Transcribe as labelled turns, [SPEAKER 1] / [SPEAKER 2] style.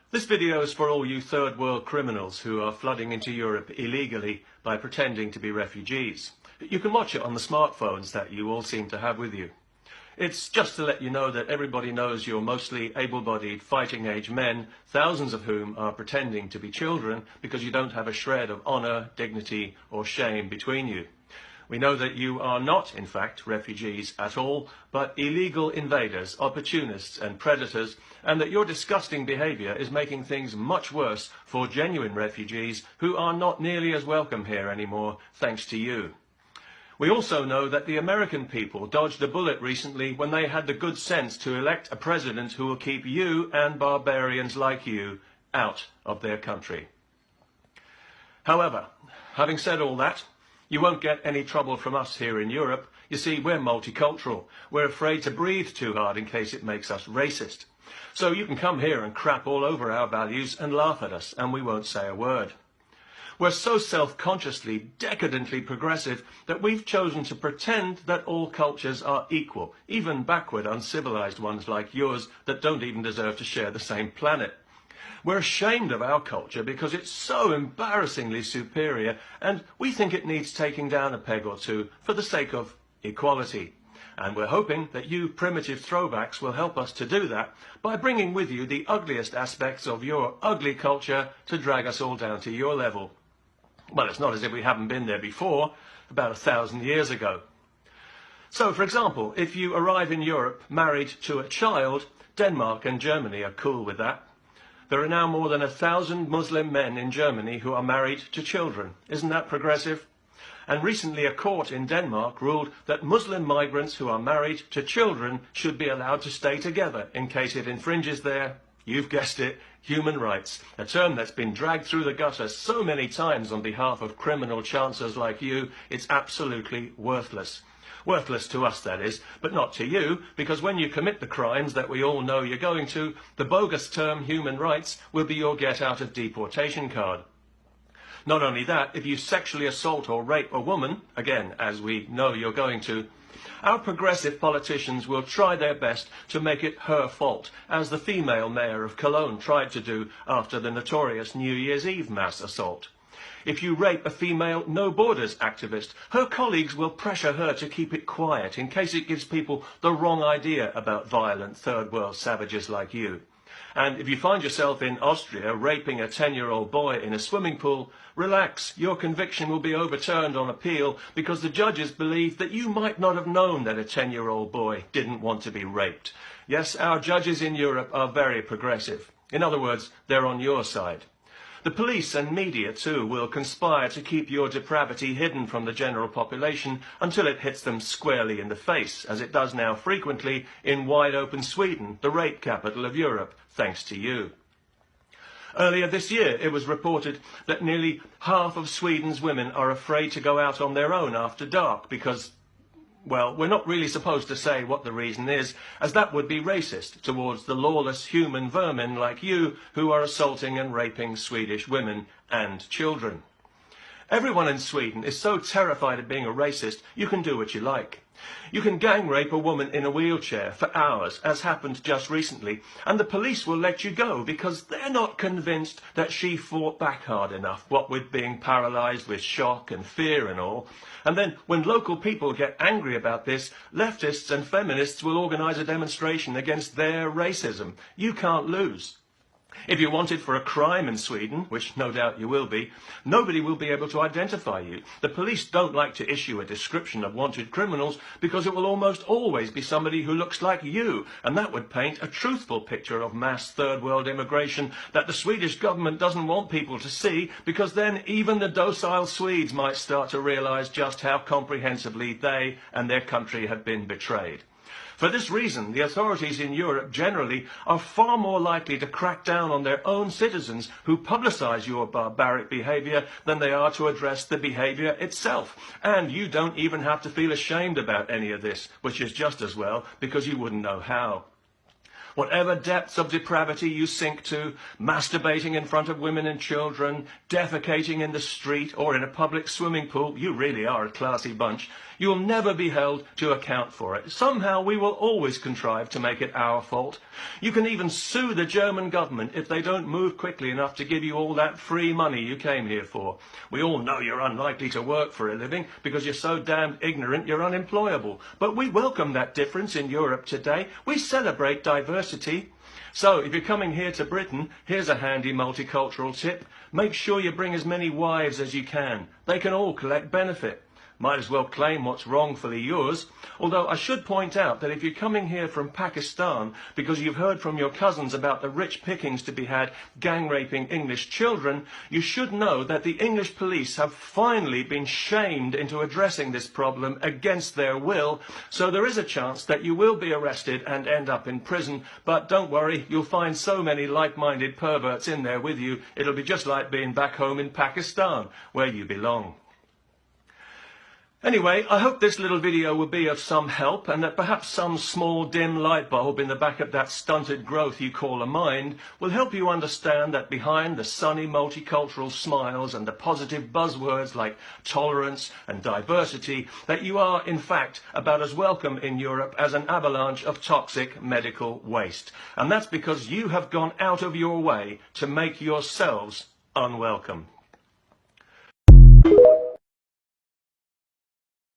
[SPEAKER 1] This video is for all you third world criminals who are flooding into Europe illegally by pretending to be refugees. You can watch it on the smartphones that you all seem to have with you. It's just to let you know that everybody knows you're mostly able-bodied, fighting-age men, thousands of whom are pretending to be children because you don't have a shred of honour, dignity or shame between you. We know that you are not, in fact, refugees at all, but illegal invaders, opportunists and predators, and that your disgusting behaviour is making things much worse for genuine refugees who are not nearly as welcome here anymore, thanks to you. We also know that the American people dodged a bullet recently when they had the good sense to elect a president who will keep you and barbarians like you out of their country. However, having said all that, you won't get any trouble from us here in Europe. You see, we're multicultural. We're afraid to breathe too hard in case it makes us racist. So you can come here and crap all over our values and laugh at us, and we won't say a word. We're so self-consciously, decadently progressive that we've chosen to pretend that all cultures are equal, even backward, uncivilized ones like yours that don't even deserve to share the same planet. We're ashamed of our culture because it's so embarrassingly superior, and we think it needs taking down a peg or two for the sake of equality. And we're hoping that you primitive throwbacks will help us to do that by bringing with you the ugliest aspects of your ugly culture to drag us all down to your level. Well, it's not as if we haven't been there before, about 1,000 years ago. So, for example, if you arrive in Europe married to a child, Denmark and Germany are cool with that. There are now more than 1,000 Muslim men in Germany who are married to children. Isn't that progressive? And recently a court in Denmark ruled that Muslim migrants who are married to children should be allowed to stay together in case it infringes their, you've guessed it, human rights, a term that's been dragged through the gutter so many times on behalf of criminal chancellors like you, it's absolutely worthless. Worthless to us, that is, but not to you, because when you commit the crimes that we all know you're going to, the bogus term human rights will be your get-out-of-deportation card. Not only that, if you sexually assault or rape a woman, again, as we know you're going to, our progressive politicians will try their best to make it her fault, as the female mayor of Cologne tried to do after the notorious New Year's Eve mass assault. If you rape a female No Borders activist, her colleagues will pressure her to keep it quiet in case it gives people the wrong idea about violent third world savages like you. And if you find yourself in Austria raping a 10-year-old boy in a swimming pool, relax, your conviction will be overturned on appeal because the judges believe that you might not have known that a 10-year-old boy didn't want to be raped. Yes, our judges in Europe are very progressive. In other words, they're on your side. The police and media, too, will conspire to keep your depravity hidden from the general population until it hits them squarely in the face, as it does now frequently in wide-open Sweden, the rape capital of Europe, thanks to you. Earlier this year, it was reported that nearly half of Sweden's women are afraid to go out on their own after dark because, well, we're not really supposed to say what the reason is, as that would be racist towards the lawless human vermin like you who are assaulting and raping Swedish women and children. Everyone in Sweden is so terrified of being a racist, you can do what you like. You can gang rape a woman in a wheelchair for hours, as happened just recently, and the police will let you go because they're not convinced that she fought back hard enough, what with being paralysed with shock and fear and all. And then, when local people get angry about this, leftists and feminists will organise a demonstration against their racism. You can't lose. If you're wanted for a crime in Sweden, which no doubt you will be, nobody will be able to identify you. The police don't like to issue a description of wanted criminals because it will almost always be somebody who looks like you, and that would paint a truthful picture of mass third world immigration that the Swedish government doesn't want people to see, because then even the docile Swedes might start to realise just how comprehensively they and their country have been betrayed. For this reason, the authorities in Europe generally are far more likely to crack down on their own citizens who publicise your barbaric behaviour than they are to address the behaviour itself. And you don't even have to feel ashamed about any of this, which is just as well, because you wouldn't know how. Whatever depths of depravity you sink to, masturbating in front of women and children, defecating in the street or in a public swimming pool, you really are a classy bunch. You'll never be held to account for it. Somehow we will always contrive to make it our fault. You can even sue the German government if they don't move quickly enough to give you all that free money you came here for. We all know you're unlikely to work for a living because you're so damned ignorant you're unemployable. But we welcome that difference in Europe today. We celebrate diversity. So, if you're coming here to Britain, here's a handy multicultural tip. Make sure you bring as many wives as you can. They can all collect benefit. Might as well claim what's wrongfully yours. Although I should point out that if you're coming here from Pakistan because you've heard from your cousins about the rich pickings to be had gang raping English children, you should know that the English police have finally been shamed into addressing this problem against their will. So there is a chance that you will be arrested and end up in prison. But don't worry, you'll find so many like-minded perverts in there with you. It'll be just like being back home in Pakistan, where you belong. Anyway, I hope this little video will be of some help and that perhaps some small dim light bulb in the back of that stunted growth you call a mind will help you understand that behind the sunny multicultural smiles and the positive buzzwords like tolerance and diversity, that you are in fact about as welcome in Europe as an avalanche of toxic medical waste. And that's because you have gone out of your way to make yourselves unwelcome.